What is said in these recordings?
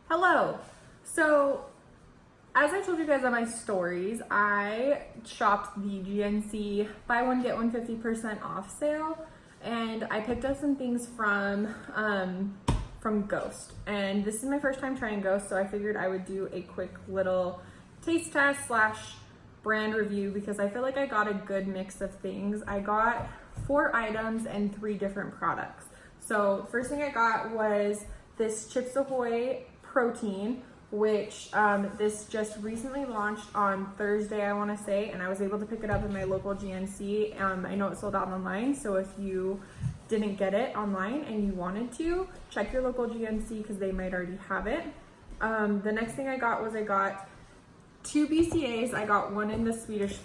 Hello. So, as I told you guys on my stories, I shopped the GNC buy one get one 50% off sale, and I picked up some things from Ghost. And this is my first time trying Ghost, so I figured I would do a quick little taste test slash brand review because I feel like I got a good mix of things. I got 4 items and 3 different products. So first thing I got was this Chips Ahoy protein, which this just recently launched on Thursday, I want to say, and I was able to pick it up in my local GNC. I know it sold out online, so if you didn't get it online and you wanted to, check your local GNC because they might already have it. The next thing I got was 2 BCAs. I got one in the Swedish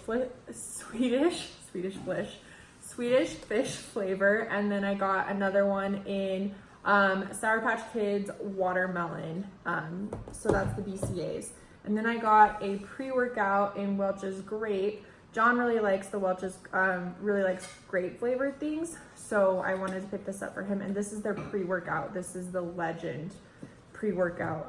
fish flavor, and then I got another one in Sour Patch Kids watermelon. So that's the BCAs. And then I got a pre-workout in Welch's grape. John really likes the Welch's, really likes grape flavored things, so I wanted to pick this up for him. And this is their pre-workout. This is the Legend pre-workout.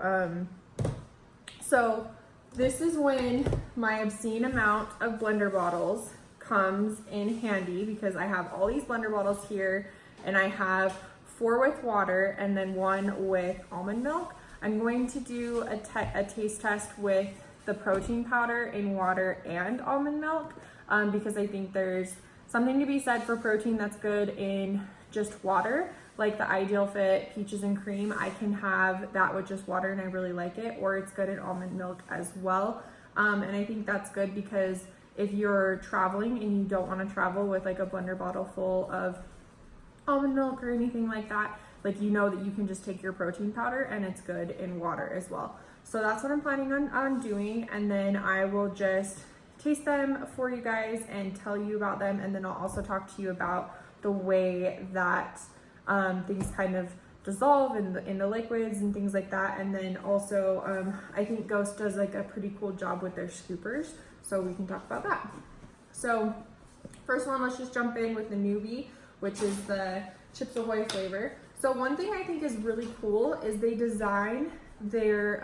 So this is when my obscene amount of blender bottles comes in handy, because I have all these blender bottles here, and I have 4 with water and then 1 with almond milk. I'm going to do a taste test with the protein powder in water and almond milk, because I think there's something to be said for protein that's good in just water, like the Ideal Fit Peaches and Cream. I can have that with just water and I really like it, or it's good in almond milk as well. And I think that's good because if you're traveling and you don't want to travel with like a blender bottle full of almond milk or anything like that, like, you know that you can just take your protein powder and it's good in water as well. So that's what I'm planning on doing, and then I will just taste them for you guys and tell you about them, and then I'll also talk to you about the way that things kind of dissolve in the liquids and things like that. And then also I think Ghost does like a pretty cool job with their scoopers, so we can talk about that. So first one, let's just jump in with the newbie, which is the Chips Ahoy flavor. So one thing I think is really cool is they design their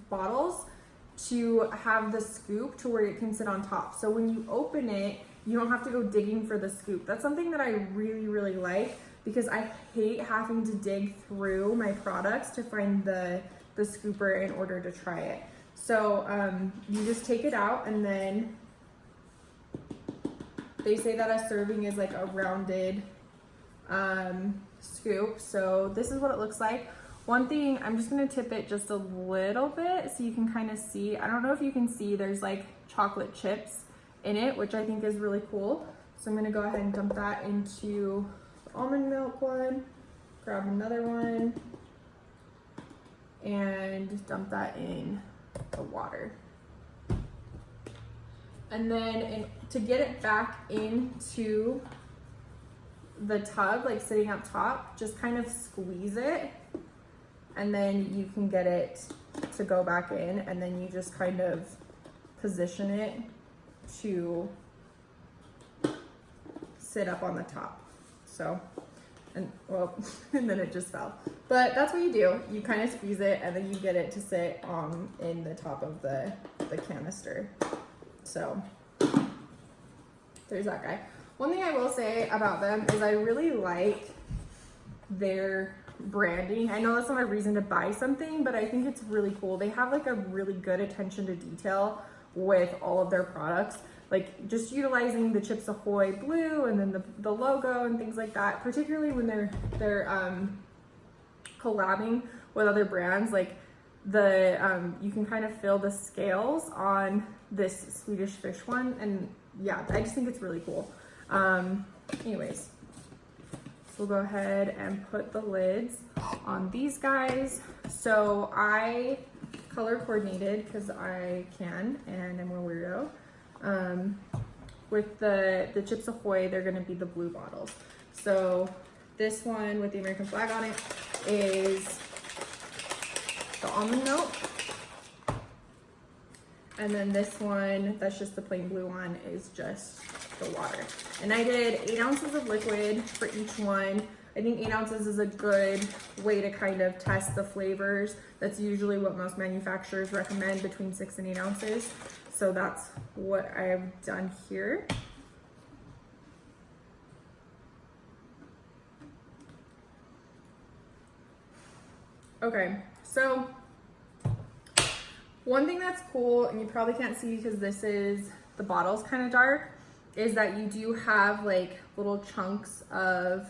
bottles to have the scoop to where it can sit on top. So when you open it, you don't have to go digging for the scoop. That's something that I really, really like, because I hate having to dig through my products to find the scooper in order to try it. So you just take it out, and then they say that a serving is like a rounded scoop. So this is what it looks like. One thing, I'm just gonna tip it just a little bit so you can kind of see. I don't know if you can see, there's like chocolate chips in it, which I think is really cool. So I'm gonna go ahead and dump that into the almond milk one, grab another one, and dump that in the water. And then to get it back into the tub, like sitting up top, just kind of squeeze it, and then you can get it to go back in, and then you just kind of position it to sit up on the top. So, and well, and then it just fell. But that's what you do. You kind of squeeze it, and then you get it to sit in the top of the canister. So there's that guy. One thing I will say about them is I really like their branding. I know that's not a reason to buy something, but I think it's really cool. They have like a really good attention to detail with all of their products, like just utilizing the Chips Ahoy blue and then the logo and things like that, particularly when they're collabing with other brands. Like you can kind of feel the scales on this Swedish fish one, and yeah, I just think it's really cool. Anyways, so we'll go ahead and put the lids on these guys. So I color coordinated because I can, and I'm a weirdo. With the Chips Ahoy, they're gonna be the blue bottles. So this one with the American flag on it is the almond milk. And then this one, that's just the plain blue one, is just the water. And I did 8 ounces of liquid for each one. I think 8 ounces is a good way to kind of test the flavors. That's usually what most manufacturers recommend, between 6 and 8 ounces. So that's what I've done here. Okay, so one thing that's cool, and you probably can't see because the bottle's kind of dark, is that you do have like little chunks of,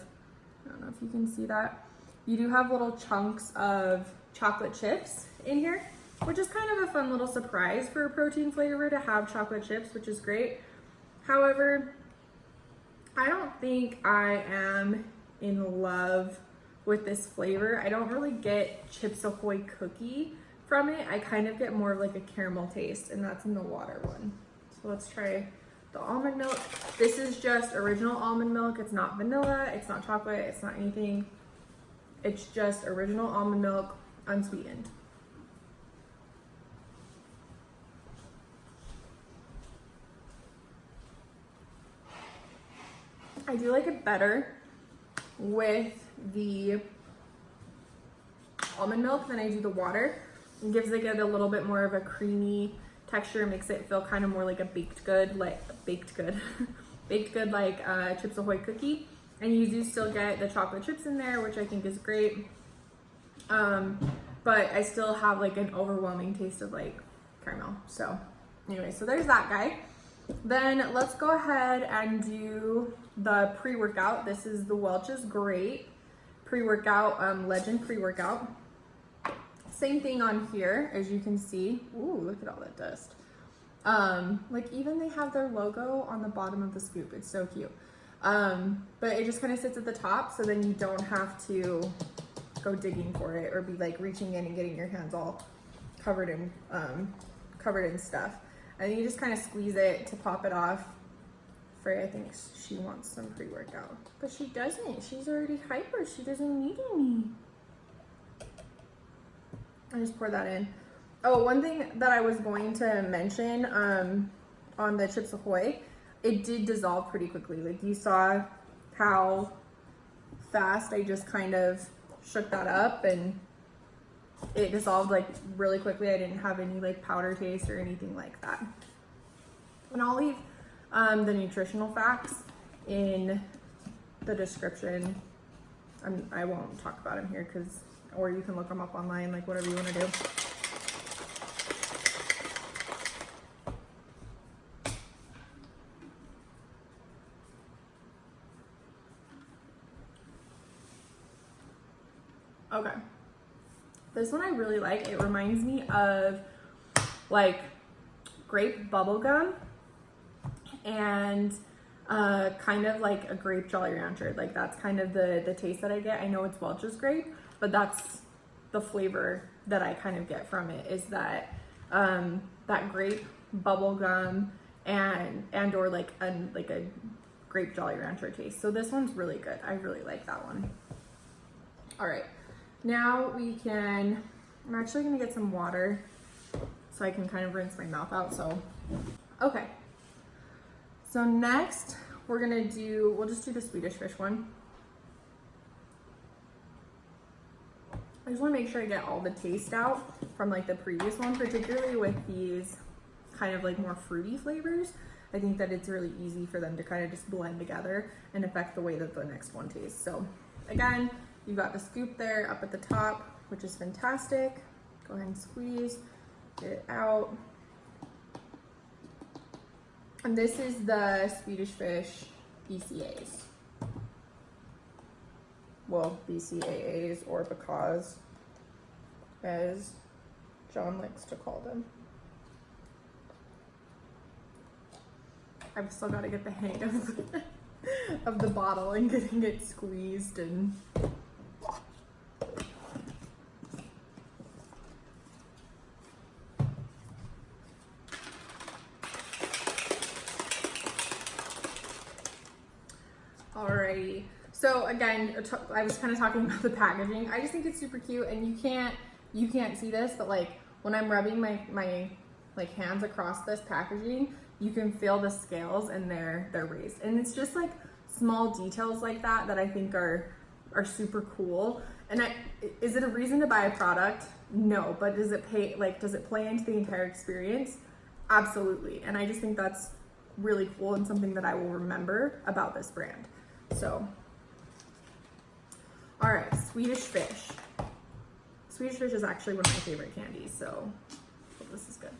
I don't know if you can see that. You do have little chunks of chocolate chips in here, which is kind of a fun little surprise for a protein flavor to have chocolate chips, which is great. However, I don't think I am in love with this flavor. I don't really get Chips Ahoy cookie from it. I kind of get more of like a caramel taste, and that's in the water one. So let's try the almond milk. This is just original almond milk. It's not vanilla, it's not chocolate, it's not anything. It's just original almond milk, unsweetened. I do like it better with the almond milk than I do the water. It gives it a little bit more of a creamy texture, makes it feel kind of more like a baked good like Chips Ahoy cookie. And you do still get the chocolate chips in there, which I think is great. But I still have like an overwhelming taste of like caramel. So anyway, so there's that guy. Then let's go ahead and do the pre-workout. This is the Welch's Great pre-workout, Legend pre-workout. Same thing on here, as you can see. Ooh, look at all that dust. Like even they have their logo on the bottom of the scoop. It's so cute. But it just kind of sits at the top, so then you don't have to go digging for it or be like reaching in and getting your hands all covered in stuff. And then you just kind of squeeze it to pop it off. Freya, I think she wants some pre-workout, but she doesn't. She's already hyper. She doesn't need any. I just pour that in. Oh, one thing that I was going to mention on the Chips Ahoy, it did dissolve pretty quickly. Like you saw how fast I just kind of shook that up and it dissolved like really quickly. I didn't have any like powder taste or anything like that. And I'll leave the nutritional facts in the description. I won't talk about them here or you can look them up online, like whatever you want to do. Okay. This one I really like. It reminds me of like grape bubble gum and kind of like a grape Jolly Rancher. Like that's kind of the taste that I get. I know it's Welch's Grape, but that's the flavor that I kind of get from it, is that that grape bubble gum and or like a grape Jolly Rancher taste. So this one's really good. I really like that one. All right. Now I'm actually gonna get some water so I can kind of rinse my mouth out. So, okay. So next we'll just do the Swedish fish one. I just wanna make sure I get all the taste out from like the previous one, particularly with these kind of like more fruity flavors. I think that it's really easy for them to kind of just blend together and affect the way that the next one tastes. So again, you've got the scoop there up at the top, which is fantastic. Go ahead and squeeze, get it out. And this is the Swedish Fish BCAAs. Well, BCAAs, or because, as John likes to call them. I've still got to get the hang of the bottle and getting it squeezed and alrighty. So again, I was kind of talking about the packaging. I just think it's super cute, and you can't see this, but like when I'm rubbing my like hands across this packaging, you can feel the scales and they're raised. And it's just like small details like that I think are are super cool. And is it a reason to buy a product? No, but does it play into the entire experience? Absolutely. And I just think that's really cool and something that I will remember about this brand. So, all right, Swedish Fish. Swedish Fish is actually one of my favorite candies, so this is good.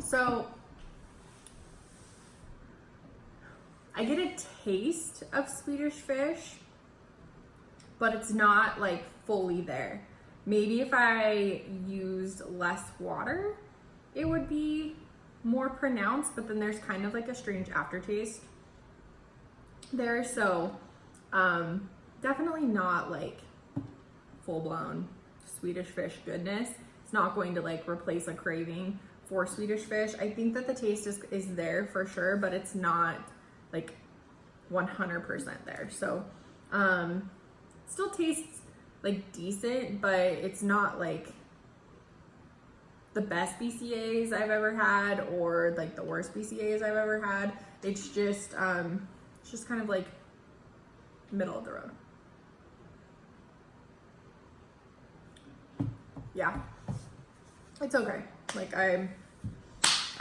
So I get a taste of Swedish Fish, but it's not like fully there. Maybe if I used less water, it would be more pronounced, but then there's kind of like a strange aftertaste there. So definitely not like full-blown Swedish Fish goodness. It's not going to like replace a craving for Swedish Fish. I think that the taste is there for sure, but it's not like 100% there. So still tastes like decent, but it's not like the best BCAs I've ever had or like the worst BCAs I've ever had. It's just kind of like middle of the road. Yeah, it's okay. Like I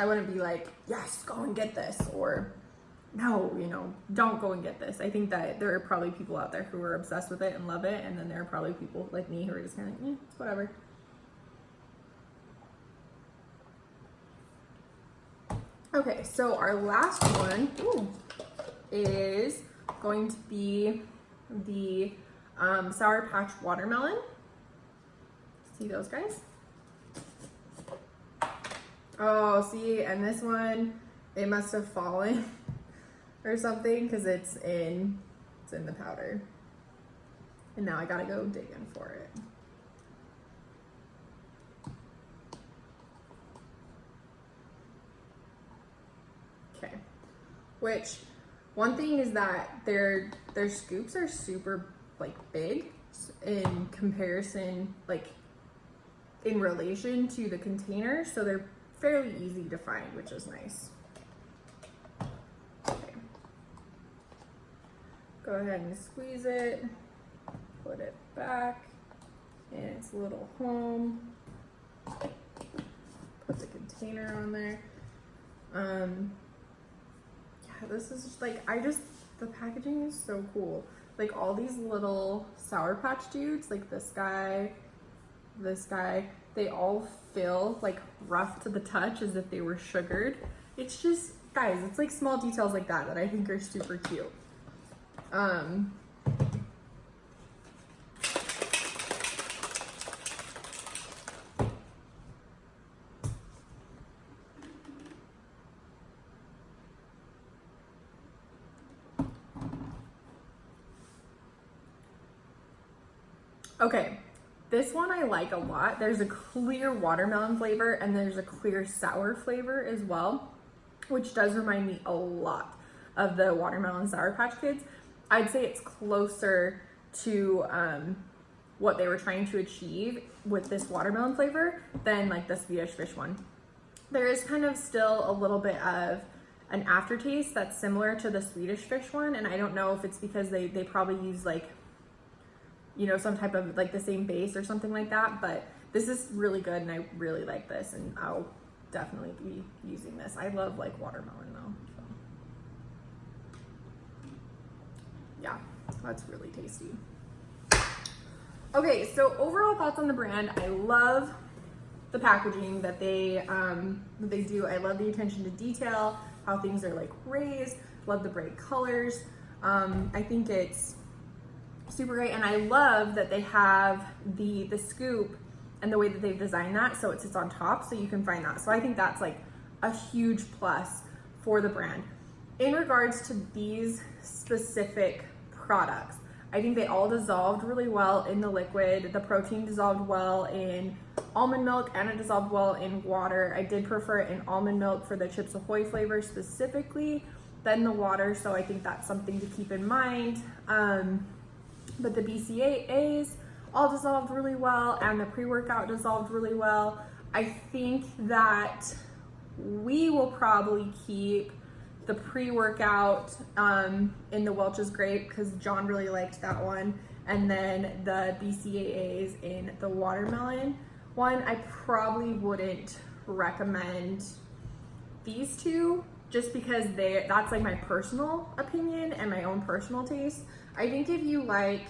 wouldn't be like, yes, go and get this, or no, you know, don't go and get this. I think that there are probably people out there who are obsessed with it and love it, and then there are probably people like me who are just kind of like, it's whatever. Okay, so our last one is going to be the Sour Patch Watermelon. See those guys? Oh, see, and this one, it must have fallen or something because it's in the powder. And now I gotta go dig in for it. Okay. Which, one thing is that their scoops are super like big in comparison, like in relation to the container, so they're fairly easy to find, which is nice. Okay. Go ahead and squeeze it, put it back in its little home, put the container on there. Yeah, this is just like, the packaging is so cool. Like all these little Sour Patch dudes, like this guy, they all feel like rough to the touch as if they were sugared. It's just, guys, it's like small details like that I think are super cute. Okay, this one I like a lot. There's a clear watermelon flavor and there's a clear sour flavor as well, which does remind me a lot of the watermelon Sour Patch Kids. I'd say it's closer to what they were trying to achieve with this watermelon flavor than like the Swedish Fish one. There is kind of still a little bit of an aftertaste that's similar to the Swedish Fish one, and I don't know if it's because they probably use like, you know, some type of like the same base or something like that, but this is really good and I really like this and I'll definitely be using this. I love like watermelon though. So. Yeah, that's really tasty. Okay, so overall thoughts on the brand. I love the packaging that they do. I love the attention to detail, how things are like raised. Love the bright colors. I think it's super great, and I love that they have the scoop and the way that they've designed that so it sits on top so you can find that. So I think that's like a huge plus for the brand. In regards to these specific products, I think they all dissolved really well in the liquid. The protein dissolved well in almond milk and it dissolved well in water. I did prefer it in almond milk for the Chips Ahoy flavor specifically than the water, so I think that's something to keep in mind. But the BCAAs all dissolved really well and the pre-workout dissolved really well. I think that we will probably keep the pre-workout in the Welch's Grape because John really liked that one, and then the BCAAs in the watermelon one. I probably wouldn't recommend these two just because that's like my personal opinion and my own personal taste. I think if you like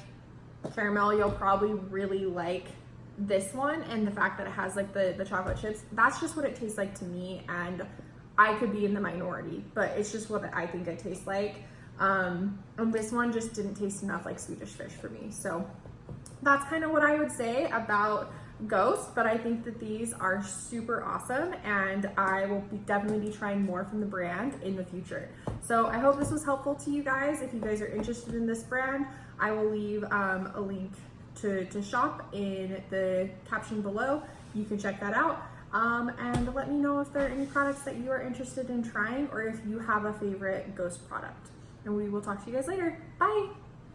caramel, you'll probably really like this one, and the fact that it has like the chocolate chips, that's just what it tastes like to me, and I could be in the minority, but it's just what I think it tastes like. And this one just didn't taste enough like Swedish Fish for me. So that's kind of what I would say about Ghost, but I think that these are super awesome, and I will definitely be trying more from the brand in the future. So I hope this was helpful to you guys. If you guys are interested in this brand, I will leave a link to shop in the caption below. You can check that out. And let me know if there are any products that you are interested in trying, or if you have a favorite Ghost product. And we will talk to you guys later. Bye!